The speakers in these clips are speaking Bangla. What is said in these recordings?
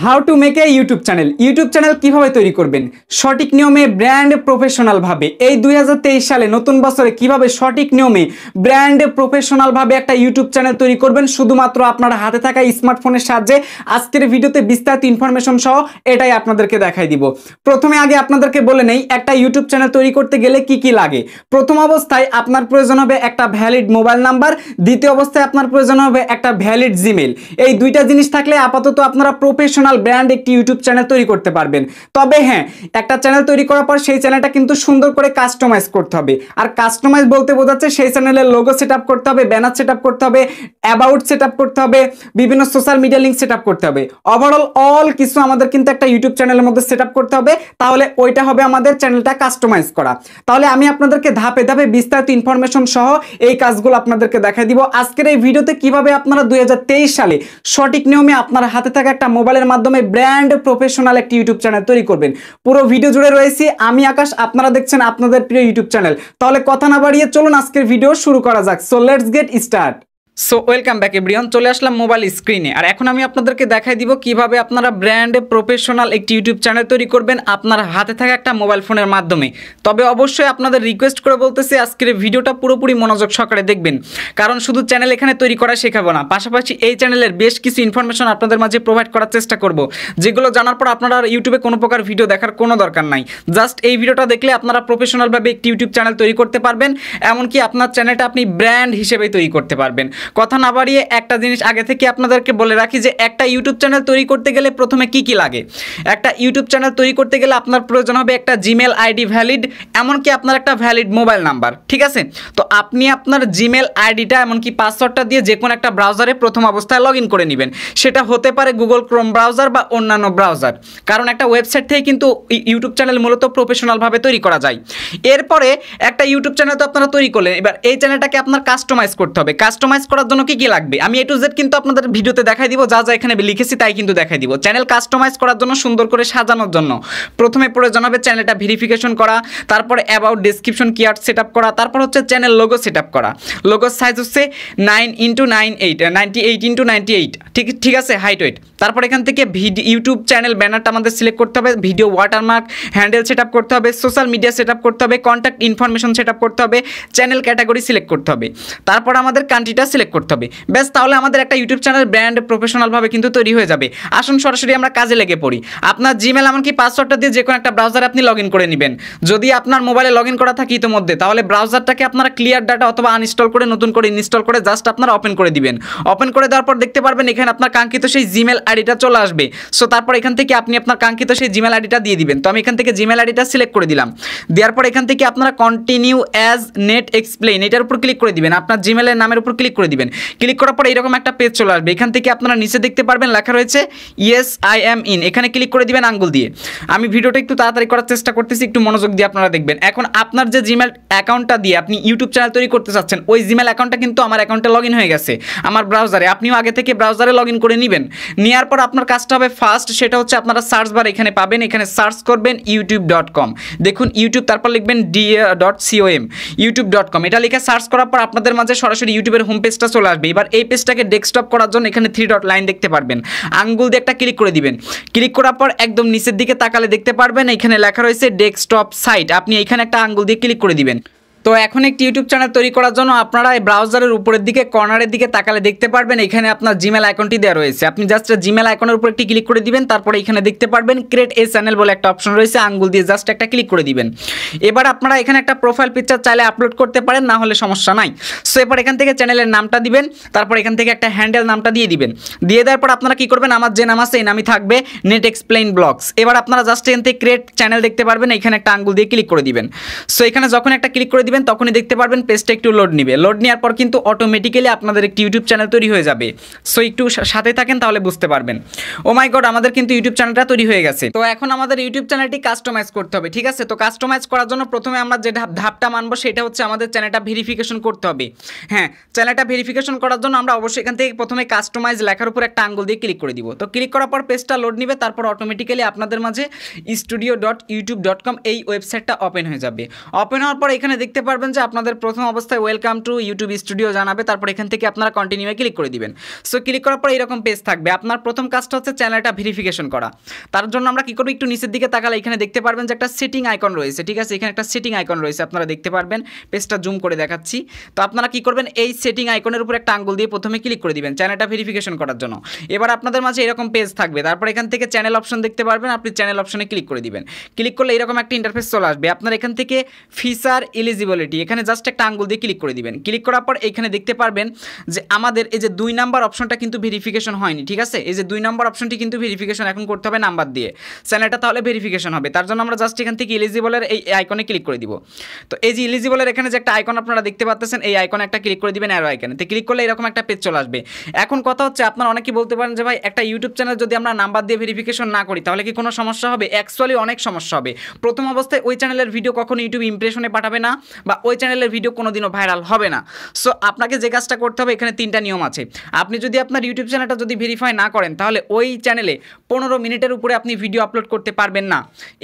How to make a YouTube channel কিভাবে তৈরি করবেন সঠিক নিয়মে ব্র্যান্ড প্রফেশনাল ভাবে। এই 2023 সালে নতুন বছরে কিভাবে সঠিক নিয়মে ব্র্যান্ড প্রফেশনাল ভাবে একটা ইউটিউব চ্যানেল তৈরি করবেন শুধুমাত্র আপনার হাতে থাকা স্মার্টফোনের সাহায্যে আজকের ভিডিওতে বিস্তারিত ইনফরমেশন সহ এটাই আপনাদেরকে দেখাই দিব। প্রথমে আগে আপনাদেরকে বলে নেই একটা ইউটিউব চ্যানেল তৈরি করতে গেলে কি কি লাগে। প্রথম অবস্থায় আপনার প্রয়োজন হবে একটা ভ্যালিড মোবাইল নাম্বার, দ্বিতীয় অবস্থায় আপনার প্রয়োজন হবে একটা ভ্যালিড জিমেল। এই দুইটা জিনিস থাকলে আপাতত আপনারা প্রফেশনাল ব্র্যান্ড একটি ইউটিউব চ্যানেল তৈরি করতে পারবেন। তবে হ্যাঁ, একটা চ্যানেল তৈরি করার পর সেই চ্যানেলটা কিন্তু সুন্দর করে কাস্টমাইজ করতে হবে। আর কাস্টমাইজ বলতে বোঝাচ্ছে সেই চ্যানেলের লোগো সেটআপ করতে হবে, ব্যানার সেটআপ করতে হবে, অ্যাবাউট সেটআপ করতে হবে, বিভিন্ন সোশ্যাল মিডিয়া লিংক সেটআপ করতে হবে। ওভারঅল অল কিছু আমাদের কিন্তু একটা ইউটিউব চ্যানেলের মধ্যে সেটআপ করতে হবে, তাহলে ওইটা হবে আমাদের চ্যানেলটা কাস্টমাইজ করা। তাহলে আমি আপনাদেরকে ধাপে ধাপে বিস্তারিত ইনফরমেশন সহ এই কাজগুলো আপনাদেরকে দেখাই দিব আজকের এই ভিডিওতে। কিভাবে আপনারা 2023 সালে সঠিক নিয়মে আপনার হাতে থাকা একটা মোবাইলের মাধ্যমে ব্র্যান্ড প্রফেশনাল একটি ইউটিউব চ্যানেল তৈরি করবেন। পুরো ভিডিও জুড়ে রয়েছি আমি আকাশ, আপনারা দেখছেন আপনাদের প্রিয় ইউটিউব চ্যানেল। তাহলে কথা না বাড়িয়ে চলুন আজকের ভিডিও শুরু করা যাক। So let's get start. So welcome back everyone, চলে আসলাম মোবাইল স্ক্রিনে। আর এখন আমি আপনাদেরকে দেখাই দিব কিভাবে আপনারা ব্র্যান্ড প্রফেশনাল একটি ইউটিউব চ্যানেল তৈরি করবেন আপনার হাতে থাকা একটা মোবাইল ফোনের মাধ্যমে। তবে অবশ্যই আপনাদের রিকোয়েস্ট করে বলতেছি আজকের ভিডিওটা পুরোপুরি মনোযোগ সহকারে দেখবেন, কারণ শুধু চ্যানেল এখানে তৈরি করা শেখাবো না, পাশাপাশি এই চ্যানেলের বেশ কিছু ইনফরমেশন আপনাদের মাঝে প্রোভাইড করার চেষ্টা করব, যেগুলো জানার পর আপনারা ইউটিউবে কোনো প্রকার ভিডিও দেখার কোনো দরকার নাই। জাস্ট এই ভিডিওটা দেখলে আপনারা প্রফেশনালভাবে একটি ইউটিউব চ্যানেল তৈরি করতে পারবেন, এমনকি আপনার চ্যানেলটা আপনি ব্র্যান্ড হিসেবে তৈরি করতে পারবেন। কথা না বাড়িয়ে একটা জিনিস আগে থেকে আপনাদেরকে বলে রাখি যে একটা ইউটিউব চ্যানেল তৈরি করতে গেলে প্রথমে কি কি লাগে। একটা ইউটিউব চ্যানেল তৈরি করতে গেলে আপনার প্রয়োজন হবে একটা জিমেল আইডি ভ্যালিড, এমনকি আপনার একটা ভ্যালিড মোবাইল নাম্বার। ঠিক আছে, তো আপনি আপনার জিমেল আইডিটা এমনকি পাসওয়ার্ডটা দিয়ে যে কোনো একটা ব্রাউজারে প্রথম অবস্থায় লগ ইন করে নেবেন। সেটা হতে পারে গুগল ক্রোম ব্রাউজার বা অন্যান্য ব্রাউজার, কারণ একটা ওয়েবসাইট থেকে কিন্তু ইউটিউব চ্যানেল মূলত প্রফেশনালভাবে তৈরি করা যায়। এরপরে একটা ইউটিউব চ্যানেল তো আপনারা তৈরি করলেন, এবার এই চ্যানেলটাকে আপনার কাস্টমাইজ করতে হবে। কাস্টমাইজ করার জন্য কি কি লাগবে আমি A to Z কিন্তু আপনাদের ভিডিওতে দেখাই দিব, যা যা এখানে লিখেছি তাই কিন্তু দেখাই দিব। চ্যানেল কাস্টমাইজ করার জন্য, সুন্দর করে সাজানোর জন্য প্রথমে প্রয়োজন হবে চ্যানেলটা ভেরিফিকেশন করা, তারপরে অ্যাবাউট ডেসক্রিপশন কিওয়ার্ড সেটআপ করা, তারপর হচ্ছে চ্যানেল লোগো সেটআপ করা। লোগোর সাইজ হচ্ছে 9x98 ঠিক আছে, হাইট ওয়েট। তারপর এখান থেকে ইউটিউব চ্যানেল ব্যানারটা আমাদের সিলেক্ট করতে হবে, ভিডিও ওয়াটারমার্ক হ্যান্ডেল সেটআপ করতে হবে, সোশ্যাল মিডিয়া সেটআপ করতে হবে, কন্ট্যাক্ট ইনফরমেশন সেটআপ করতে হবে, চ্যানেল ক্যাটাগরি সিলেক্ট করতে হবে, তারপর আমাদের কান্ট্রিটা সিলেক্ট করতে হবে। ব্যাস, তাহলে আমাদের একটা ইউটিউব চ্যানেল ব্র্যান্ড প্রফেশনালভাবে কিন্তু তৈরি হয়ে যাবে। আসুন সরাসরি আমরা কাজে লেগে পড়ি। আপনার জিমেল এমনকি পাসওয়ার্ডটা দিয়ে যে কোনো একটা ব্রাউজারে আপনি লগ ইন করে নেবেন। যদি আপনার মোবাইলে লগ ইন করা থাকে ইতিমধ্যে, তাহলে ব্রাউজারটাকে আপনারা ক্লিয়ার ডাটা অথবা আনইনস্টল করে নতুন করে ইনস্টল করে জাস্ট আপনারা ওপেন করে দিবেন। ওপেন করে দেওয়ার পর দেখতে পারবেন এখানে আপনার কাঙ্ক্ষিত সেই জিমেল আইডিটা চলে আসবে। সো তারপর এখান থেকে আপনি আপনার কাঙ্ক্ষিত সেই জিমেল আইডিটা দিয়ে দিবেন। তো আমি এখান থেকে জিমেল আইডিটা সিলেক্ট করে দিলাম। দেওয়ার পর এখান থেকে আপনারা কন্টিনিউ অ্যাজ নেট এক্সপ্লেইন এটার উপর ক্লিক করে দিবেন, আপনার জিমেলের নামের উপর ক্লিক করে দিবেন। ক্লিক করার পর এরকম একটা পেজ চলে আসবে। এখান থেকে আপনারা নিচে দেখতে পারবেন লেখা রয়েছে ইয়েস আই অ্যাম ইন, এখানে ক্লিক করে দিবেন আঙ্গুল দিয়ে। আমি ভিডিওটা একটু তাড়াতাড়ি করার চেষ্টা করতেছি, একটু মনোযোগ দিয়ে আপনারা দেখবেন। এখন আপনার যে জিমেল অ্যাকাউন্টটা দিয়ে আপনি ইউটিউব চ্যানেল তৈরি করতে চাচ্ছেন, ওই জিমেল অ্যাকাউন্টটা কিন্তু আমার অ্যাকাউন্টে লগ ইন হয়ে গেছে আমার ব্রাউজারে। আপনিও আগে থেকে ব্রাউজারে লগ ইন করে নেবেন। নেওয়ার পর আপনার কাজটা হবে ফার্স্ট, সেটা হচ্ছে আপনারা সার্চ বার এখানে পাবেন, এখানে সার্চ করবেন youtube.com। দেখুন ইউটিউব, তারপর লিখবেন d.com youtube.com। এটা লিখে সার্চ করার পর আপনাদের মাঝে সরাসরি ইউটিউবের হোম পেজটা চলে আসবে। এবার এই পেজটাকে ডেস্কটপ করার জন্য এখানে 3 ডট লাইন দেখতে পারবেন, আঙ্গুল দিয়ে একটা ক্লিক করে দিবেন। ক্লিক করার পর একদম নিচের দিকে তাকালে দেখতে পারবেন এখানে লেখা রয়েছে ডেস্কটপ সাইট, আপনি এখানে একটা আঙ্গুল দিয়ে ক্লিক করে দিবেন। তো এখন একটি ইউটিউব চ্যানেল তৈরি করার জন্য আপনারা এই ব্রাউজারের উপরের দিকে কর্নারের দিকে তাকালে দেখতে পারবেন এখানে আপনার জিমেল আইকনটি দেওয়া রয়েছে। আপনি জাস্ট জিমেল আইকনের উপর একটি ক্লিক করে দিবেন, তারপরে এখানে দেখতে পারবেন ক্রিয়েট এ চ্যানেল বলে একটা অপশন রয়েছে, আঙ্গুল দিয়ে জাস্ট একটা ক্লিক করে দিবেন। এবার আপনারা এখানে একটা প্রোফাইল পিকচার চাইলে আপলোড করতে পারেন, না হলে সমস্যা নাই। সো এবার এখান থেকে চ্যানেলের নামটা দিবেন, তারপর এখান থেকে একটা হ্যান্ডেল নামটা দিয়ে দিবেন। দিয়ে দেওয়ার পর আপনারা কি করবেন, আমার যে নাম আছে এই নামই থাকবে, নেট এক্সপ্লেইন ব্লগস। এবার আপনারা জাস্ট এখান থেকে ক্রিয়েট চ্যানেল দেখতে পারবেন, এখানে একটা আঙ্গুল দিয়ে ক্লিক করে দিবেন। সো এখানে যখন একটা ক্লিক করে দিবেন তখনই দেখতে পারবেন পেজটা একটু লোড নিবে। লোড নেওয়ার পর কিন্তু অটোমেটিক্যালি আপনাদের একটি ইউটিউব চ্যানেল তৈরি হয়ে যাবে। সো একটু সাথে থাকেন তাহলে বুঝতে পারবেন। ও মাই গড, আমাদের কিন্তু ইউটিউব চ্যানেলটা তৈরি হয়ে গেছে। তো এখন আমাদের ইউটিউব চ্যানেলটি কাস্টমাইজ করতে হবে। ঠিক আছে, তো কাস্টমাইজ করার জন্য প্রথমে আমরা যে ধাপটা মানবো সেটা হচ্ছে আমাদের চ্যানেলটা ভেরিফিকেশন করতে হবে। হ্যাঁ, চ্যানেলটা ভেরিফিকেশন করার জন্য আমরা অবশ্যই এখান থেকে প্রথমে কাস্টমাইজ লেখার উপর একটা আঙ্গুল দিয়ে ক্লিক করে দিব। তো ক্লিক করার পর পেজটা লোড নিবে, তারপর অটোমেটিক্যালি আপনাদের মাঝে studio.youtube.com এই ওয়েবসাইটটা ওপেন হয়ে যাবে। ওপেন হওয়ার পর এখানে দেখতে পারবেন যে আপনাদের প্রথম অবস্থায় ওয়েলকাম টু ইউটিউব স্টুডিও জানাবে, তারপর এখান থেকে আপনারা কন্টিনিউয়ে ক্লিক করে দিবেন। সো ক্লিক করার পর এরকম পেজ থাকবে। আপনার প্রথম কাজটা হচ্ছে চ্যানেলটা ভেরিফিকেশন করা। তার জন্য আমরা কি করব, একটু নিচের দিকে তাকালে এখানে দেখতে পারবেন যে একটা সেটিং আইকন রয়েছে, ঠিক আছে, এখানে একটা সেটিং আইকন রয়েছে, আপনারা দেখতে পারবেন। পেজটা জুম করে দেখাচ্ছি। তো আপনারা কি করবেন, এই সেটিং আইকনের উপর একটা আঙ্গুল দিয়ে প্রথমে ক্লিক করে দিবেন চ্যানেলটা ভেরিফিকেশন করার জন্য। এবার আপনাদের মাঝে এরকম পেজ থাকবে, তারপর এখান থেকে চ্যানেল অপশন দেখতে পারবেন, আপনি চ্যানেল অপশনে ক্লিক করে দিবেন। ক্লিক করলে এরকম একটা ইন্টারফেস চলে আসবে। আপনার এখান থেকে ফিচার এলিজিবিলিটি এখানে জাস্ট একটা আঙ্গুল দিয়ে ক্লিক করে দিবেন। ক্লিক করার পর এখানে দেখতে পারবেন যে আমাদের এই যে 2 নাম্বার অপশনটা কিন্তু ভেরিফিকেশন হয়নি, ঠিক আছে, এই যে 2 নাম্বার অপশনটি কিন্তু ভেরিফিকেশন এখন করতে হবে নাম্বার দিয়ে, চ্যানেলটা তাহলে ভেরিফিকেশন হবে। তার জন্য আমরা জাস্ট এখান থেকে এলিজিবলের এই আইকনে ক্লিক করে দিব। তো এই যে এলিজিবলের এখানে যে একটা আইকন আপনারা দেখতে পাচ্ছেন, এই আইকনে একটা ক্লিক করে দিবেন, অ্যারো আইকনে। তো ক্লিক করলে এরকম একটা পেজ চলে আসবে। এখন কথা হচ্ছে, আপনারা অনেকেই বলতে পারেন যে ভাই একটা ইউটিউব চ্যানেল যদি আমরা নাম্বার দিয়ে ভেরিফিকেশন না করি তাহলে কি কোনো সমস্যা হবে? অ্যাকচুয়ালি অনেক সমস্যা হবে। প্রথম অবস্থায় ওই চ্যানেলের ভিডিও কখনো ইউটিউব ইমপ্রেশনে পাঠাবে না, বা ওই চ্যানেলের ভিডিও কোনোদিনও ভাইরাল হবে না। সো আপনাকে যে কাজটা করতে হবে, এখানে 3টা নিয়ম আছে। আপনি যদি আপনার ইউটিউব চ্যানেলটা যদি ভেরিফাই না করেন তাহলে ওই চ্যানেলে 15 মিনিটের উপরে আপনি ভিডিও আপলোড করতে পারবেন না।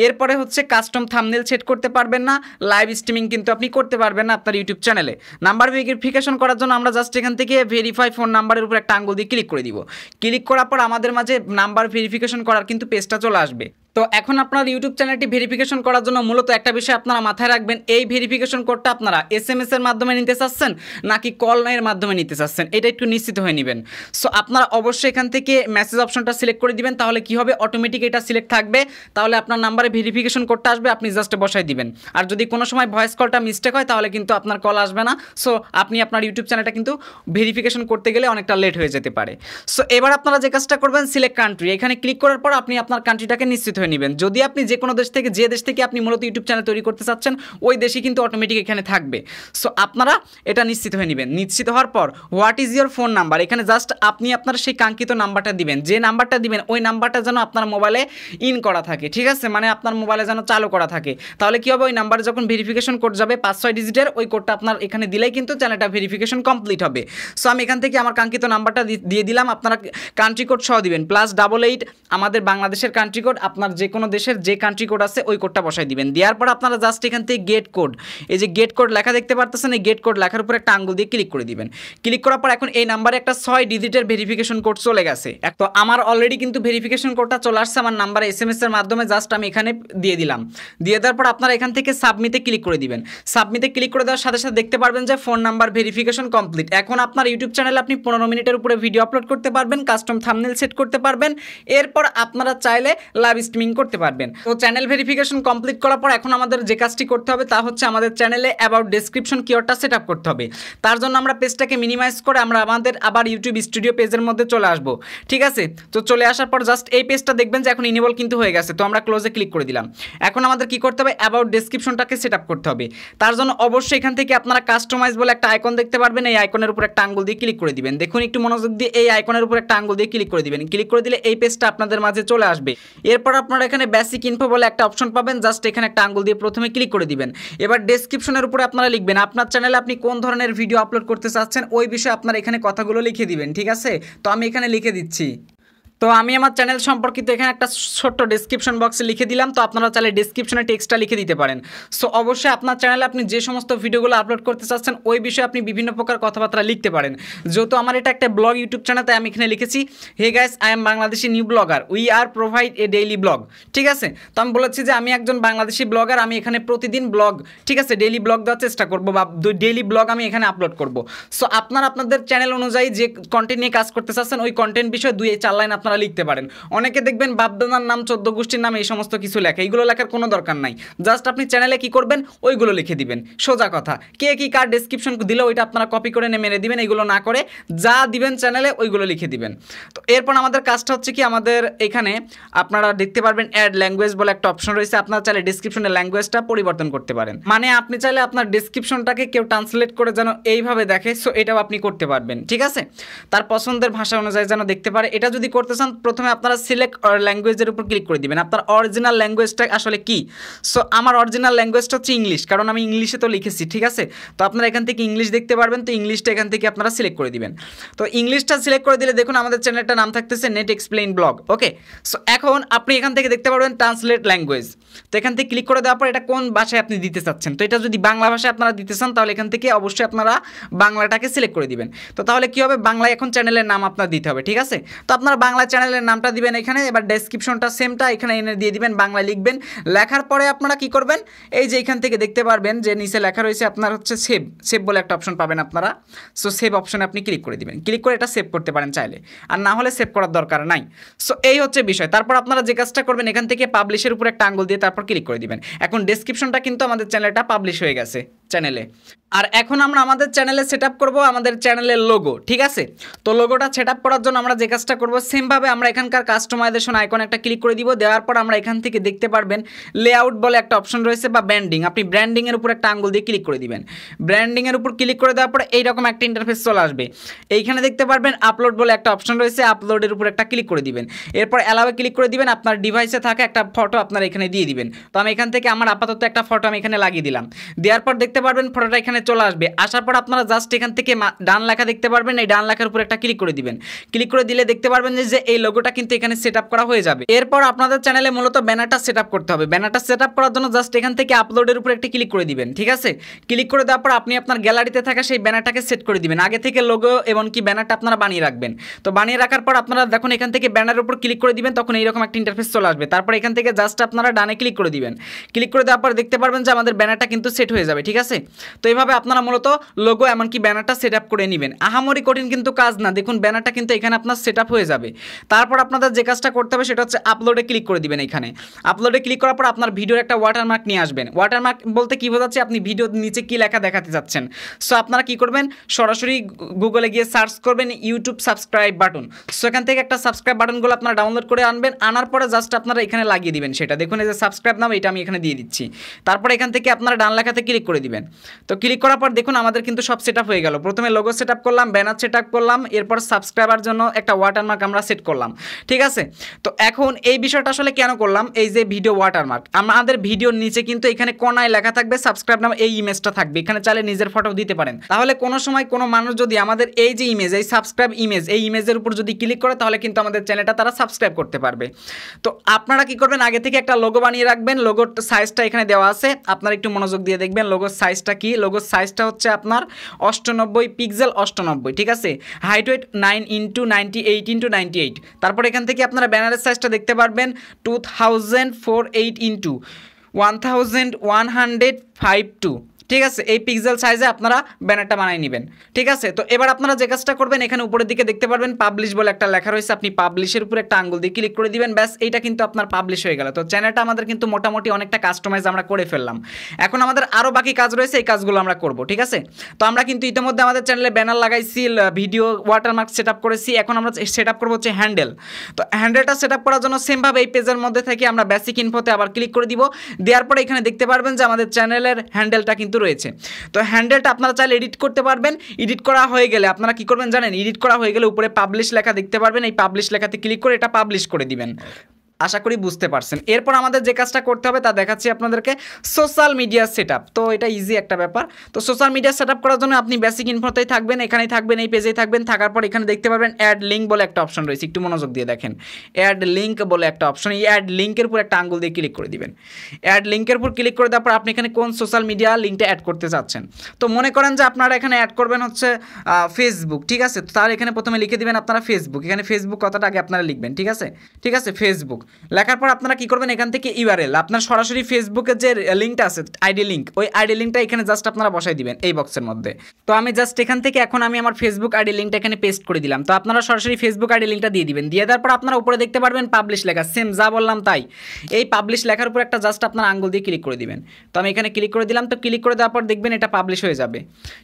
এরপরে হচ্ছে কাস্টম থাম্বনেল সেট করতে পারবেন না, লাইভ স্ট্রিমিং কিন্তু আপনি করতে পারবেন না আপনার ইউটিউব চ্যানেলে। নাম্বার ভেরিফিকেশন করার জন্য আমরা জাস্ট এখান থেকে ভেরিফাই ফোন নাম্বারের উপর একটা আঙ্গুল দিয়ে ক্লিক করে দিব। ক্লিক করার পর আমাদের মাঝে নাম্বার ভেরিফিকেশন করার কিন্তু পেজটা চলে আসবে। তো এখন আপনার ইউটিউব চ্যানেলটি ভেরিফিকেশন করার জন্য মূলত একটা বিষয় আপনারা মাথায় রাখবেন, এই ভেরিফিকেশন কোডটা আপনারা SMS এর মাধ্যমে নিতে চাচ্ছেন নাকি কলের মাধ্যমে নিতে চাচ্ছেন, এটা একটু নিশ্চিত হয়ে নেবেন। সো আপনারা অবশ্যই এখান থেকে মেসেজ অপশনটা সিলেক্ট করে দিবেন, তাহলে কি হবে, অটোমেটিক এটা সিলেক্ট থাকবে, তাহলে আপনার নাম্বারে ভেরিফিকেশন কোডটা আসবে, আপনি জাস্ট বসাই দিবেন। আর যদি কোনো সময় ভয়েস কলটা মিস্টেক হয় তাহলে কিন্তু আপনার কল আসবে না। সো আপনি আপনার ইউটিউব চ্যানেলটা কিন্তু ভেরিফিকেশন করতে গেলে অনেকটা লেট হয়ে যেতে পারে। সো এবার আপনারা যে কাজটা করবেন, সিলেক্ট কান্ট্রি, এখানে ক্লিক করার পর আপনি আপনার কান্ট্রিটাকে নিশ্চিত হয়ে নেবেন। যদি আপনি যে কোনো দেশ থেকে, যে দেশ থেকে আপনি মূলত ইউটিউব চ্যানেল তৈরি করতে চাচ্ছেন ওই দেশই কিন্তু অটোমেটিক এখানে থাকবে। সো আপনারা এটা নিশ্চিত হয়ে নেবেন। নিশ্চিত হওয়ার পর what is your phone number, এখানে জাস্ট আপনি আপনার সেই কাঙ্ক্ষিত নাম্বারটা দিবেন। যে নাম্বারটা দিবেন ওই নাম্বারটা যেন আপনার মোবাইলে ইন করা থাকে, ঠিক আছে, মানে আপনার মোবাইলে যেন চালু করা থাকে। তাহলে কি হবে, ওই নাম্বারে যখন ভেরিফিকেশন কোড যাবে 5-6 ডিজিটের, ওই কোডটা আপনার এখানে দিলেই কিন্তু চ্যানেলটা ভেরিফিকেশন কমপ্লিট হবে। সো আমি এখান থেকে আমার কাঙ্ক্ষিত নাম্বারটা দিয়ে দিলাম। আপনারা কান্ট্রি কোড সহ দিবেন, +88 আমাদের বাংলাদেশের কান্ট্রি কোড, আপনার যে কোনো দেশের যে কান্ট্রি কোড আছে ওই কোডটা বসাই দিবেন। দেওয়ার পর আপনারা জাস্ট এখান থেকে গেট কোড, এই যে গেট কোড লেখা দেখতে পারতেছেন, এই গেট কোড লেখার উপর একটা আঙ্গুল দিয়ে ক্লিক করে দিবেন। ক্লিক করার পর এখন এই নাম্বারে একটা 6 ডিজিটের ভেরিফিকেশন কোড চলে গেছে। তো আমার অলরেডি কিন্তু ভেরিফিকেশন কোডটা চলে আসছে আমার নাম্বারে SMS এর মাধ্যমে, জাস্ট আমি এখানে দিয়ে দিলাম। দিয়ে দেওয়ার পর আপনারা এখান থেকে সাবমিটে ক্লিক করে দিবেন। সাবমিটে ক্লিক করে দেওয়ার সাথে সাথে দেখতে পারবেন যে ফোন নাম্বার ভেরিফিকেশন কমপ্লিট। এখন আপনার ইউটিউব চ্যানেলে আপনি 15 মিনিটের উপরে ভিডিও আপলোড করতে পারবেন, কাস্টম থাম্বনেল সেট করতে পারবেন, এরপর আপনারা চাইলে লাইভ স্ট্রিমিং করতে পারবেন। তো চ্যানেল ভেরিফিকেশন কমপ্লিট করার পর এখন আমাদের যে কাজটি করতে হবে তা হচ্ছে আমাদের চ্যানেলে অ্যাবাউট ডেসক্রিপশন কিওয়ার্ডটা সেট আপ করতে হবে। তার জন্য আমরা পেজটাকে মিনিমাইজ করে আমরা আমাদের আবার ইউটিউব স্টুডিও পেজের মধ্যে চলে আসব, ঠিক আছে। তো চলে আসার পর জাস্ট এই পেজটা দেখবেন যে এখন ইনেবল কিন্তু হয়ে গেছে। তো আমরা ক্লোজে ক্লিক করে দিলাম। এখন আমাদের কি করতে হবে, অ্যাবাউট ডেসক্রিপশনটাকে সেট আপ করতে হবে। তার জন্য অবশ্যই এখান থেকে আপনারা কাস্টমাইজ বলে একটা আইকন দেখতে পারবেন, এই আইকনের উপর একটা আঙ্গুল দিয়ে ক্লিক করে দিবেন। দেখুন একটু মনোযোগ দিয়ে, এই আইকনের উপর একটা আঙ্গুল দিয়ে ক্লিক করে দিবেন। ক্লিক করে দিলে এই পেজটা আপনাদের মাঝে চলে আসবে। এরপর আপনারা এখানে বেসিক ইনফো বলে একটা অপশন পাবেন, জাস্ট এখানে একটা আঙ্গুল দিয়ে প্রথমে ক্লিক করে দিবেন। এবার ডেসক্রিপশনের উপরে আপনারা লিখবেন আপনার চ্যানেলে আপনি কোন ধরনের ভিডিও আপলোড করতে চাচ্ছেন, ওই বিষয়ে আপনারা এখানে কথাগুলো লিখে দিবেন, ঠিক আছে। তো আমি এখানে লিখে দিচ্ছি। তো আমি আমার চ্যানেল সম্পর্কিত এখানে একটা ছোট্ট ডেসক্রিপশন বক্সে লিখে দিলাম। তো আপনারা চাইলে ডেসক্রিপশনে টেক্সটটা লিখে দিতে পারেন। সো অবশ্যই আপনার চ্যানেলে আপনি যে সমস্ত ভিডিওগুলো আপলোড করতে চাচ্ছেন ওই বিষয়ে আপনি বিভিন্ন প্রকার কথাবার্তা লিখতে পারেন। যেহেতু আমার এটা একটা ব্লগ ইউটিউব চ্যানেল, তাই আমি এখানে লিখেছি hey guys I am Bangladeshi new blogger, we are provide a daily blog, ঠিক আছে। তো আমি বলেছি যে আমি একজন বাংলাদেশি ব্লগার, আমি এখানে প্রতিদিন ব্লগ, ঠিক আছে, ডেইলি ব্লগ দেওয়ার চেষ্টা করবো, বা ডেইলি ব্লগ আমি এখানে আপলোড করব। সো আপনারা আপনাদের চ্যানেল অনুযায়ী যে কন্টেন্ট নিয়ে কাজ করতে চাচ্ছেন ওই কন্টেন্ট বিষয়ে 2-4 লাইন আপনারা লিখতে পারেন। অনেকে দেখবেন বাপদাদার নাম, 14 গোষ্ঠীর নাম, এই সমস্ত কিছু লেখা, এইগুলো লেখার কোনো দরকার নাই। জাস্ট আপনি চ্যানেলে কি করবেন ওইগুলো লিখে দিবেন, সোজা কথা। কে কি কার ডেসক্রিপশন দিলে ওইটা আপনারা কপি করে মেরে দিবেন, এইগুলো না করে যা দিবেন চ্যানেলে ওইগুলো লিখে দিবেন। তো এরপর আমাদের কাজটা হচ্ছে কি, আমাদের এখানে আপনারা দেখতে পারবেন অ্যাড ল্যাঙ্গুয়েজ বলে একটা অপশন রয়েছে। আপনারা চাইলে ডেসক্রিপশনের ল্যাঙ্গুয়েজটা পরিবর্তন করতে পারেন, মানে আপনি চাইলে আপনার ডেসক্রিপশনটাকে কেউ ট্রান্সলেট করে যেন এইভাবে দেখে, সো এটাও আপনি করতে পারবেন, ঠিক আছে, তার পছন্দের ভাষা অনুযায়ী যেন দেখতে পারে। এটা যদি করতে চান প্রথমে আপনারা সিলেক্ট ল্যাঙ্গুয়েজের উপর ক্লিক করে দিবেন আপনার অরিজিনাল ল্যাঙ্গুয়েজটা আসলে কি। সো আমার অরিজিনাল ল্যাঙ্গুয়েজটা হচ্ছে ইংলিশ, কারণ আমি ইংলিশে তো লিখেছি, ঠিক আছে। তো আপনারা এখান থেকে ইংলিশ দেখতে পারবেন, তো ইংলিশটা এখান থেকে আপনারা সিলেক্ট করে দিবেন। তো ইংলিশটা সিলেক্ট করে দিলে দেখুন আমাদের চ্যানেলটার নাম থাকতেছে নেট এক্সপ্লেইন ব্লগ। ওকে, সো এখন আপনি এখান থেকে দেখতে পারবেন ট্রান্সলেট ল্যাঙ্গুয়েজ। তো এখান থেকে ক্লিক করে দেওয়ার পর এটা কোন ভাষায় আপনি দিতে চাচ্ছেন, তো এটা যদি বাংলা ভাষায় আপনারা দিতে চান তাহলে এখান থেকে অবশ্যই আপনারা বাংলাটাকে সিলেক্ট করে দিবেন। তো তাহলে কি হবে, বাংলায় এখন চ্যানেলের নাম আপনার দিতে হবে, ঠিক আছে। তো আপনারা বাংলা চ্যানেলের নামটা দিবেন এখানে, এবার ডেসক্রিপশনটা সেমটা এখানে এনে দিয়ে দিবেন, বাংলা লিখবেন। লেখার পরে আপনারা কি করবেন, এই যে এখান থেকে দেখতে পারবেন যে নিচে লেখা রয়েছে আপনার হচ্ছে সেভ, সেভ বলে একটা অপশন পাবেন আপনারা। সো সেভ অপশনে আপনি ক্লিক করে দিবেন, ক্লিক করে এটা সেভ করতে পারেন চাইলে, আর না হলে সেভ করার দরকার নাই। সো এই হচ্ছে বিষয়। তারপর আপনারা যে কাজটা করবেন এখান থেকে পাবলিশের উপর একটা আঙ্গুল দিয়ে তারপর ক্লিক করে দিবেন। এখন ডেসক্রিপশনটা কিন্তু আমাদের চ্যানেলটা পাবলিশ হয়ে গেছে চ্যানেলে। আর এখন আমরা আমাদের চ্যানেলে সেট আপ করবো আমাদের চ্যানেলের লোগো, ঠিক আছে। তো লোগোটা সেট আপ করার জন্য আমরা যে কাজটা করবো সেমভাবে আমরা এখানকার কাস্টমাইজেশন আইকন একটা ক্লিক করে দিব। দেওয়ার পর আমরা এখান থেকে দেখতে পারবেন লেআউট বলে একটা অপশন রয়েছে বা ব্র্যান্ডিং, আপনি ব্র্যান্ডিংয়ের উপর একটা আঙ্গুল দিয়ে ক্লিক করে দিবেন। ব্র্যান্ডিংয়ের উপর ক্লিক করে দেওয়ার পর এইরকম একটা ইন্টারফেস চলে আসবে। এইখানে দেখতে পারবেন আপলোড বলে একটা অপশন রয়েছে, আপলোডের উপর একটা ক্লিক করে দিবেন। এরপর অ্যালাওয়ে ক্লিক করে দিবেন, আপনার ডিভাইসে থাকা একটা ফটো আপনার এখানে দিয়ে দিবেন। তো আমি এখান থেকে আমার আপাতত একটা ফটো আমি এখানে লাগিয়ে দিলাম। দেওয়ার পর দেখতে পারবেন ফটোটা এখানে চলে আসবে। আসার পর আপনারা জাস্ট এখান থেকে ডান লেখা দেখতে পারবেন, এই ডান লেখার উপর একটা ক্লিক করে দিবেন। ক্লিক করে দিলে দেখতে পারবেন যে এই লোগোটা কিন্তু এখানে সেট আপ করা হয়ে যাবে। এরপর আপনাদের চ্যানেলে মূলত ব্যানারটা সেট আপ করতে হবে। ব্যানারটা সেট আপ করার জন্য জাস্ট এখান থেকে আপলোডের উপর একটা ক্লিক করে দিবেন, ঠিক আছে। ক্লিক করে দেওয়ার পর আপনি আপনার গ্যালারিতে থাকা সেই ব্যানারটাকে সেট করে দিবেন। আগে থেকে লোগো এবং কি ব্যানারটা আপনারা বানিয়ে রাখবেন। তো বানিয়ে রাখার পর আপনারা দেখুন এখান থেকে ব্যানারের উপর ক্লিক করে দিবেন, তখন এইরকম একটা ইন্টারফেস চলে আসবে। তারপর এখান থেকে জাস্ট আপনারা ডানে ক্লিক করে দিবেন। ক্লিক করে দেওয়ার পর দেখতে পারবেন যে আমাদের ব্যানারটা কিন্তু সেট হয়ে যাবে, ঠিক আছে। তো এইভাবে আপনারা মূলত লোগো এমনকি ব্যানারটা সেট আপ করে নেবেন। আহামরি কঠিন কিন্তু কাজ না, দেখুন ব্যানারটা কিন্তু এখানে আপনার সেট আপ হয়ে যাবে। তারপর আপনাদের যে কাজটা করতে হবে সেটা হচ্ছে আপলোডে ক্লিক করে দিবেন। এখানে আপলোডে ক্লিক করার পর আপনার ভিডিওর একটা ওয়াটারমার্ক নিয়ে আসবেন। ওয়াটারমার্ক বলতে কি বোঝাচ্ছে, আপনি ভিডিওর নিচে কি লেখা দেখাতে যাচ্ছেন। সো আপনারা কি করবেন, সরাসরি গুগলে গিয়ে সার্চ করবেন ইউটিউব সাবস্ক্রাইব বাটন। সো এখান থেকে একটা সাবস্ক্রাইব বাটনগুলো আপনারা ডাউনলোড করে আনবেন। আনার পরে জাস্ট আপনারা এখানে লাগিয়ে দিবেন সেটা। দেখুন এই যে সাবস্ক্রাইব নাম, এটা আমি এখানে দিয়ে দিচ্ছি। তারপর এখান থেকে আপনারা ডান লেখাতে ক্লিক করে দিবেন। তো ক্লিক করার পর দেখুন আমাদের কিন্তু সব সেট আপ হয়ে গেল। প্রথমে লোগো সেট আপ করলাম, ব্যানার সেট আপ করলাম, এরপর সাবস্ক্রাইবার জন্য একটা ওয়াটারমার্ক আমরা সেট করলাম, ঠিক আছে। তো এখন এই বিষয়টা আসলে কেন করলাম, এই যে ভিডিও ওয়াটারমার্ক, আমাদের ভিডিওর নিচে কিন্তু এখানে কোনায় লেখা থাকবে সাবস্ক্রাইব নাম, এই ইমেজটা থাকবে। এখানে চাইলে নিজের ফটো দিতে পারেন। তাহলে কোনো সময় কোনো মানুষ যদি আমাদের এই যে ইমেজ, এই সাবস্ক্রাইব ইমেজ, এই ইমেজের উপর যদি ক্লিক করে তাহলে কিন্তু আমাদের চ্যানেলটা তারা সাবস্ক্রাইব করতে পারবে। তো আপনারা কি করবেন, আগে থেকে একটা লোগো বানিয়ে রাখবেন। লোগোর সাইজটা এখানে দেওয়া আছে, আপনারা একটু মনোযোগ দিয়ে দেখবেন লোগোর সাইজটা কি। লোগোর সাইজটা হচ্ছে আপনার 98 পিক্সেল 98, ঠিক আছে। Height weight 9x98x98। তারপর এখান থেকে আপনারা ব্যানারের সাইজটা দেখতে পারবেন 2048x1152, ঠিক আছে। এই পিক্সেল সাইজে আপনারা ব্যানারটা বানিয়ে নেবেন, ঠিক আছে। তো এবার আপনারা যে কাজটা করবেন, এখানে উপরের দিকে দেখতে পারবেন পাবলিশ বলে একটা লেখা রয়েছে, আপনি পাবলিশের উপর একটা আঙ্গুল দিয়ে ক্লিক করে দিবেন। ব্যাস, এইটা কিন্তু আপনার পাবলিশ হয়ে গেল। তো চ্যানেলটা আমাদের কিন্তু মোটামুটি অনেকটা কাস্টমাইজ আমরা করে ফেললাম। এখন আমাদের আরও বাকি কাজ রয়েছে, এই কাজগুলো আমরা করব, ঠিক আছে। তো আমরা কিন্তু ইতিমধ্যে আমাদের চ্যানেলে ব্যানার লাগাইছি, ভিডিও ওয়াটারমার্ক সেট আপ করেছি। এখন আমরা সেট আপ করবো হচ্ছে হ্যান্ডেল। তো হ্যান্ডেলটা সেট আপ করার জন্য সেমভাবে এই পেজের মধ্যে থেকে আমরা বেসিক ইনফোতে আবার ক্লিক করে দিব। দেওয়ার পরে এখানে দেখতে পারবেন যে আমাদের চ্যানেলের হ্যান্ডেলটা কিন্তু রয়েছে। তো হ্যান্ডেলটা আপনারা চাইলে এডিট করতে পারবেন। এডিট করা হয়ে গেলে আপনারা কি করবেন জানেন, এডিট করা হয়ে গেলে উপরে পাবলিশ লেখা দেখতে পারবেন, এই পাবলিশ লেখাতে ক্লিক করে এটা পাবলিশ করে দিবেন। আশা করি বুঝতে পারছেন। এরপর আমাদের যে কাজটা করতে হবে তা দেখাচ্ছি আপনাদেরকে, সোশ্যাল মিডিয়া সেটআপ। তো এটা ইজি একটা ব্যাপার। তো সোশ্যাল মিডিয়া সেটআপ করার জন্য আপনি বেসিক ইনফোতেই থাকবেন, এখানেই থাকবেন, এই পেজেই থাকবেন। থাকার পর এখানে দেখতে পারবেন অ্যাড লিঙ্ক বলে একটা অপশন রয়েছে, একটু মনোযোগ দিয়ে দেখেন। অ্যাড লিঙ্ক বলে একটা অপশন, এই অ্যাড লিঙ্কের উপর একটা আঙ্গুল দিয়ে ক্লিক করে দিবেন। অ্যাড লিঙ্কের উপর ক্লিক করে দেওয়ার পর আপনি এখানে কোন সোশ্যাল মিডিয়া লিঙ্কটা অ্যাড করতে চাচ্ছেন। তো মনে করেন যে আপনারা এখানে অ্যাড করবেন হচ্ছে ফেসবুক, ঠিক আছে। তো তাহলে এখানে প্রথমে লিখে দিবেন আপনারা ফেসবুক। এখানে ফেসবুক কথাটা আগে আপনারা লিখবেন, ঠিক আছে, ঠিক আছে। ফেসবুক লেখার পর আপনারা কি করবেন, এখান থেকে ইউআরএল আপনার সরাসরি ফেসবুকের যে লিঙ্কটা আছে আইডি লিঙ্ক, ওই আইডি লিঙ্কটা এখানে জাস্ট আপনারা বসাই দিবেন এই বক্সের মধ্যে। তো আমি জাস্ট এখান থেকে এখন আমি আমার ফেসবুক আইডি লিঙ্কটা এখানে পেস্ট করে দিলাম। তো আপনারা সরাসরি ফেসবুক আইডি লিঙ্কটা দিয়ে দিবেন। দিয়ে দেওয়ার পর আপনারা উপরে দেখতে পারবেন পাবলিশ লেখা, সেম যা বললাম তাই। এই পাবলিশ লেখার উপর একটা জাস্ট আপনার আঙ্গুল দিয়ে ক্লিক করে দিবেন। তো আমি এখানে ক্লিক করে দিলাম। তো ক্লিক করে দেওয়ার পর দেখবেন এটা পাবলিশ হয়ে যাবে,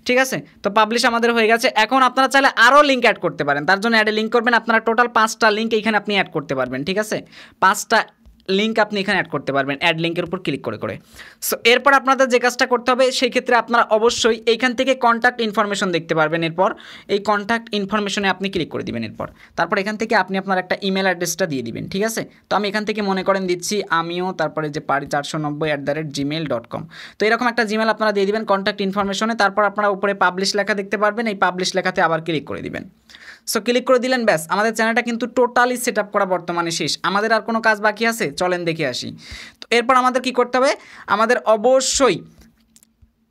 ঠিক আছে। তো পাবলিশ আমাদের হয়ে গেছে। এখন আপনারা চাইলে আরও লিঙ্ক অ্যাড করতে পারেন, তার জন্য অ্যাডে লিঙ্ক করবেন। আপনারা টোটাল 5টা লিঙ্ক এখানে আপনি অ্যাড করতে পারবেন, ঠিক আছে। 5টা লিঙ্ক আপনি এখানে অ্যাড করতে পারবেন, অ্যাড লিঙ্কের উপর ক্লিক করে। সো এরপর আপনাদের যে কাজটা করতে হবে সেই ক্ষেত্রে আপনারা অবশ্যই এইখান থেকে কন্ট্যাক্ট ইনফরমেশন দেখতে পারবেন। এরপর এই কন্ট্যাক্ট ইনফরমেশনে আপনি ক্লিক করে দিবেন। তারপর এখান থেকে আপনি আপনার একটা ইমেল অ্যাড্রেসটা দিয়ে দিবেন, ঠিক আছে। তো আমি এখান থেকে মনে করেন দিচ্ছি আমিও, তারপরে যে পারি 490@gmail.com। তো এরকম একটা জিমেল আপনারা দিয়ে দিবেন কন্ট্যাক্ট ইনফরমেশনে। তারপর আপনারা উপরে পাবলিশ লেখা দেখতে পারবেন, এই পাবলিশ লেখাতে আবার ক্লিক করে দিবেন। সো ক্লিক করে দিলেন, ব্যাস আমাদের চ্যানেলটা কিন্তু টোটালি সেট আপ করা বর্তমানে শেষ। আমাদের আর কোনো কাজ বাকি আছে? চলেন দেখে আসি। তো এরপর আমাদের কি করতে হবে, আমাদের অবশ্যই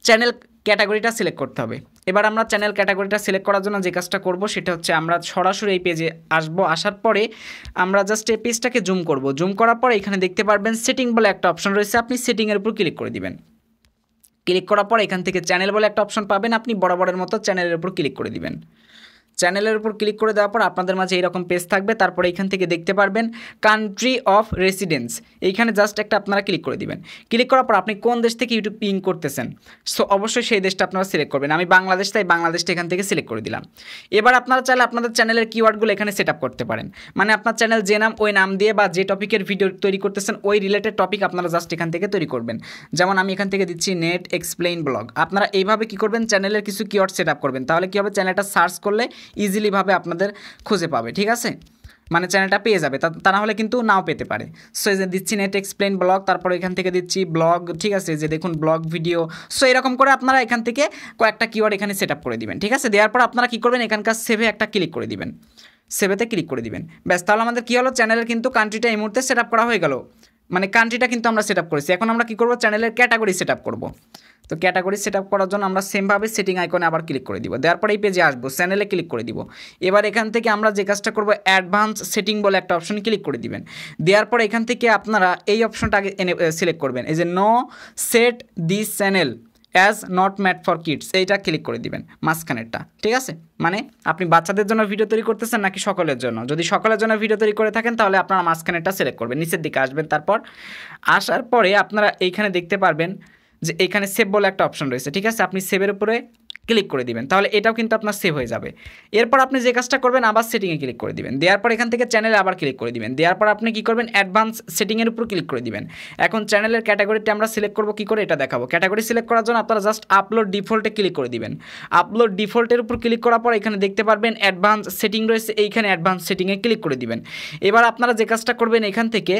চ্যানেল ক্যাটাগরিটা সিলেক্ট করতে হবে। এবার আমরা চ্যানেল ক্যাটাগরিটা সিলেক্ট করার জন্য যে কাজটা করব সেটা হচ্ছে আমরা সরাসরি এই পেজে আসবো। আসার পরে আমরা জাস্ট এই পেজটাকে জুম করব। জুম করার পরে এখানে দেখতে পারবেন সেটিং বলে একটা অপশন রয়েছে, আপনি সেটিংয়ের উপর ক্লিক করে দিবেন। ক্লিক করার পর এখান থেকে চ্যানেল বলে একটা অপশন পাবেন, আপনি বরাবরের মতো চ্যানেলের উপর ক্লিক করে দিবেন। চ্যানেলের উপর ক্লিক করে দেওয়ার পর আপনাদের মাঝে এরকম পেজ থাকবে। তারপরে এখান থেকে দেখতে পারবেন কান্ট্রি অফ রেসিডেন্স, এইখানে জাস্ট একটা আপনারা ক্লিক করে দিবেন। ক্লিক করার পর আপনি কোন দেশ থেকে ইউটিউব পিং করতেছেন, সো অবশ্যই সেই দেশটা আপনারা সিলেক্ট করবেন। আমি বাংলাদেশ, তাই বাংলাদেশটা এখান থেকে সিলেক্ট করে দিলাম। এবার আপনারা চাইলে আপনাদের চ্যানেলের কিওয়ার্ডগুলো এখানে সেট আপ করতে পারেন, মানে আপনার চ্যানেল যে নাম ওই নাম দিয়ে বা যে টপিকের ভিডিও তৈরি করতেছেন ওই রিলেটেড টপিক আপনারা জাস্ট এখান থেকে তৈরি করবেন। যেমন আমি এখান থেকে দিচ্ছি নেট এক্সপ্লেইন ব্লগ। আপনারা এইভাবে কি করবেন, চ্যানেলের কিছু কিওয়ার্ড সেট আপ করবেন, তাহলে কী হবে, চ্যানেলটা সার্চ করলে ইজিলিভাবে আপনাদের খুঁজে পাবে, ঠিক আছে, মানে চ্যানেলটা পেয়ে যাবে। তা না হলে কিন্তু নাও পেতে পারে। সো এই যে দিচ্ছি নেট এক্সপ্লেইন ব্লগ, তারপর এখান থেকে দিচ্ছি ব্লগ, ঠিক আছে, যে দেখুন ব্লগ ভিডিও। সো এরকম করে আপনারা এখান থেকে কয়েকটা কিওয়ার্ড এখানে সেট আপ করে দিবেন, ঠিক আছে। দেওয়ার পর আপনারা কী করবেন, এখানকার সেভে একটা ক্লিক করে দিবেন, সেভেতে ক্লিক করে দিবেন। ব্যাস, তাহলে আমাদের কী হলো, চ্যানেলের কিন্তু কান্ট্রিটা এই মুহূর্তে সেট আপ করা হয়ে গেল, মানে কান্ট্রিটা কিন্তু আমরা সেট আপ করেছি। এখন আমরা কী করবো, চ্যানেলের ক্যাটাগরি সেট আপ করবো। তো ক্যাটাগরি সেট আপ করার জন্য আমরা সেমভাবে সেটিং আইকনে আবার ক্লিক করে দিব। দেওয়ার পরে এই পেজে আসবো, চ্যানেলে ক্লিক করে দিব। এবার এখান থেকে আমরা যে কাজটা করবো, অ্যাডভান্স সেটিং বলে একটা অপশন ক্লিক করে দিবেন। দেওয়ার পরে এখান থেকে আপনারা এই অপশনটা আগে সিলেক্ট করবেন, এই যে no set this channel as not made for kids, এইটা ক্লিক করে দিবেন মাঝখানেরটা, ঠিক আছে। মানে আপনি বাচ্চাদের জন্য ভিডিও তৈরি করতেছেন নাকি সকলের জন্য, যদি সকলের জন্য ভিডিও তৈরি করে থাকেন তাহলে আপনারা মাঝখানেরটা সিলেক্ট করবেন, নিচের দিকে আসবেন। তারপর আসার পরে আপনারা এইখানে দেখতে পারবেন যে এইখানে সেভ বলে একটা অপশন রয়েছে, ঠিক আছে, আপনি সেভের উপরে ক্লিক করে দিবেন, তাহলে এটাও কিন্তু আপনার সেভ হয়ে যাবে। এরপর আপনি যে কাজটা করবেন, আবার সেটিংয়ে ক্লিক করে দিবেন। দেওয়ার পর এখান থেকে চ্যানেলে আবার ক্লিক করে দিবেন। দেওয়ার পর আপনি কী করবেন, অ্যাডভান্স সেটিংয়ের উপর ক্লিক করে দিবেন। এখন চ্যানেলের ক্যাটাগরিটা আমরা সিলেক্ট করবো কী করে, এটা দেখাবো। ক্যাটাগরি সিলেক্ট করার জন্য আপনারা জাস্ট আপলোড ডিফল্টে ক্লিক করে দিবেন। আপলোড ডিফল্টের উপর ক্লিক করার পর এখানে দেখতে পারবেন অ্যাডভান্স সেটিং রয়েছে, এইখানে অ্যাডভান্স সেটিংয়ে ক্লিক করে দিবেন। এবার আপনারা যে কাজটা করবেন, এখান থেকে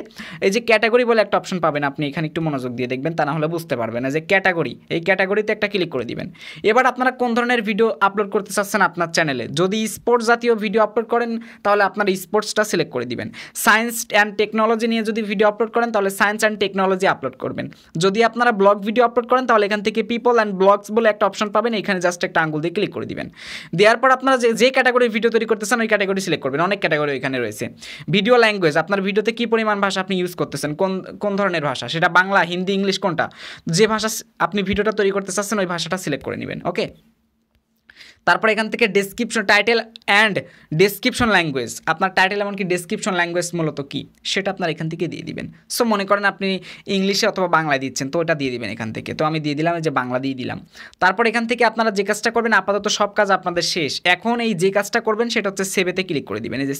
এই যে ক্যাটাগরি বলে একটা অপশন পাবেন, আপনি এখানে একটু মনোযোগ দিয়ে দেখবেন, তা না হলে বুঝতে পারবেন না, যে ক্যাটাগরি, এই ক্যাটাগরিতে একটা ক্লিক করে দিবেন। এবার আপনারা কোন ধরনের ভিডিও আপলোড করতে চাচ্ছেন আপনার চ্যানেলে, যদি স্পোর্টস জাতীয় ভিডিও আপলোড করেন তাহলে আপনার স্পোর্টসটা সিলেক্ট করে দিবেন। সায়েন্স অ্যান্ড টেকনোলজি নিয়ে যদি ভিডিও আপলোড করেন তাহলে সায়েন্স অ্যান্ড টেকনোলজি আপলোড করবেন। যদি আপনারা ব্লগ ভিডিও আপলোড করেন তাহলে এখান থেকে পিপল অ্যান্ড ব্লগস বলে একটা অপশন পাবেন, এখানে জাস্ট একটা আঙ্গুল দিয়ে ক্লিক করে দিবেন। দেওয়ার পর আপনারা যে ক্যাটাগরির ভিডিও তৈরি করতেছেন ওই ক্যাটাগরি সিলেক্ট করবেন। অনেক ক্যাটাগরি এখানে রয়েছে। ভিডিও ল্যাঙ্গুয়েজ, আপনার ভিডিওতে কী পরিমাণ ভাষা আপনি ইউজ করতেছেন, কোন ধরনের ভাষা, সেটা বাংলা, হিন্দি, ইংলিশ, কোনটা, যে ভাষা আপনি ভিডিওটা তৈরি করতে চাচ্ছেন ওই ভাষাটা সিলেক্ট করে নেবেন, ওকে। তারপর এখান থেকে description, title and description language, আপনার টাইটেল এমনকি ডেসক্রিপশন ল্যাঙ্গুয়েজ মূলত কী সেটা আপনার এখান থেকে দিয়ে দিবেন। সো মনে করেন আপনি ইংলিশে অথবা বাংলায় দিচ্ছেন, তো ওটা দিয়ে দিবেন এখান থেকে। তো আমি দিয়ে দিলাম, যে বাংলা দিয়ে দিলাম। তারপর এখান থেকে আপনারা যে কাজটা করবেন, আপাতত সব কাজ আপনাদের শেষ। এখন এই যে কাজটা করবেন সেটা হচ্ছে সেভেতে ক্লিক করে দিবেন, এই যে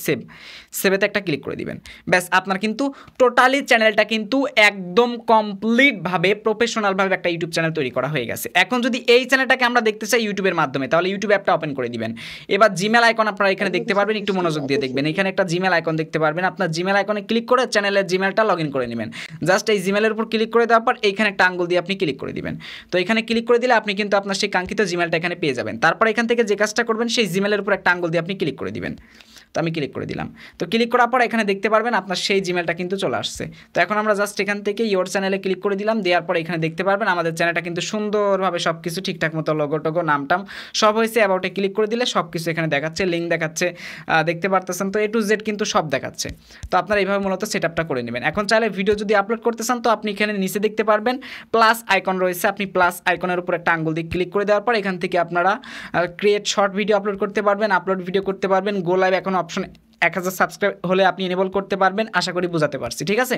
সেভেতে একটা ক্লিক করে দিবেন। ব্যাস, আপনার কিন্তু টোটালি চ্যানেলটা কিন্তু একদম কমপ্লিটভাবে প্রফেশনালভাবে একটা ইউটিউব চ্যানেল তৈরি করা হয়ে গেছে। এখন যদি এই চ্যানেলটাকে আমরা দেখতে চাই ইউটিউবের মাধ্যমে, তাহলে ইউটিউব অ্যাপটা ওপেন করে দিবেন। এবার জিমেল আইকন আপনারা এখানে দেখতে পারবেন, একটু মনোযোগ দিয়ে দেখবেন। এখানে একটা জিমেল আইকন দেখতে পারবেন, আপনার জিমেল আইকনে ক্লিক করে চ্যানেলের জিমেলটা লগ ইন করে নেবেন। জাস্ট এই জিমেলের উপর ক্লিক করে দেওয়ার পর এইখানে একটা আঙ্গুল দিয়ে আপনি ক্লিক করে দিবেন। তো এখানে ক্লিক করে দিলে আপনি কিন্তু আপনার সেই কাঙ্ক্ষিত জিমেলটা এখানে পেয়ে যাবেন। তারপর এখান থেকে যে কাজটা করবেন, সেই জিমেলের উপর একটা আঙ্গুল দিয়ে আপনি ক্লিক করে দিবেন। তো আমি ক্লিক করে দিলাম। তো ক্লিক করার পর এখানে দেখতে পারবেন আপনার সেই জিমেলটা কিন্তু চলে আসছে। তো এখন আমরা জাস্ট এখান থেকে ইওর চ্যানেলে ক্লিক করে দিলাম। দেওয়ার পর এখানে দেখতে পারবেন আমাদের চ্যানেলটা কিন্তু সুন্দরভাবে সব কিছু ঠিকঠাক মতো লোগো টোগো নামটাম সব হয়েছে। অ্যাবাউটে ক্লিক করে দিলে সব কিছু এখানে দেখাচ্ছে, লিঙ্ক দেখাচ্ছে, দেখতে পারতেছেন। তো A to Z কিন্তু সব দেখাচ্ছে। তো আপনারা এইভাবে মূলত সেট আপটা করে নেবেন। এখন চাইলে ভিডিও যদি আপলোড করতে চান তো আপনি এখানে নিচে দেখতে পারবেন প্লাস আইকন রয়েছে, আপনি প্লাস আইকনের উপর একটা আঙ্গুল দিয়ে ক্লিক করে দেওয়ার পর এখান থেকে আপনারা ক্রিয়েট শর্ট ভিডিও আপলোড করতে পারবেন, আপলোড ভিডিও করতে পারবেন। গো লাইভ এখন অপশন 1000 সাবস্ক্রাইব হলে আপনি এনেবল করতে পারবেন। আশা করি বোঝাতে পারছি, ঠিক আছে?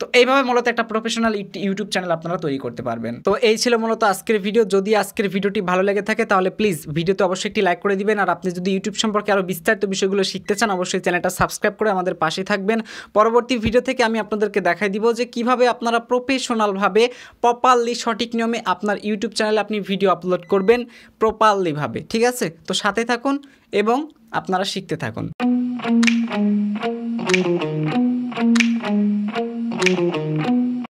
তো এইভাবে মূলত একটা প্রফেশনাল ইউটিউব চ্যানেল আপনারা তৈরি করতে পারবেন। তো এই ছিল মূলত আজকের ভিডিও। যদি আজকের ভিডিওটি ভালো লেগে থাকে তাহলে প্লিজ ভিডিওতে অবশ্যই একটি লাইক করে দিবেন। আর আপনি যদি ইউটিউব সম্পর্কে আরও বিস্তারিত বিষয়গুলো শিখতে চান অবশ্যই চ্যানেলটা সাবস্ক্রাইব করে আমাদের পাশে থাকবেন। পরবর্তী ভিডিও থেকে আমি আপনাদেরকে দেখাই দিব যে কিভাবে আপনারা প্রফেশনালভাবে প্রপারলি সঠিক নিয়মে আপনার ইউটিউব চ্যানেলে আপনি ভিডিও আপলোড করবেন প্রপারলিভাবে, ঠিক আছে? তো সাথে থাকুন এবং আপনারা শিখতে থাকুন।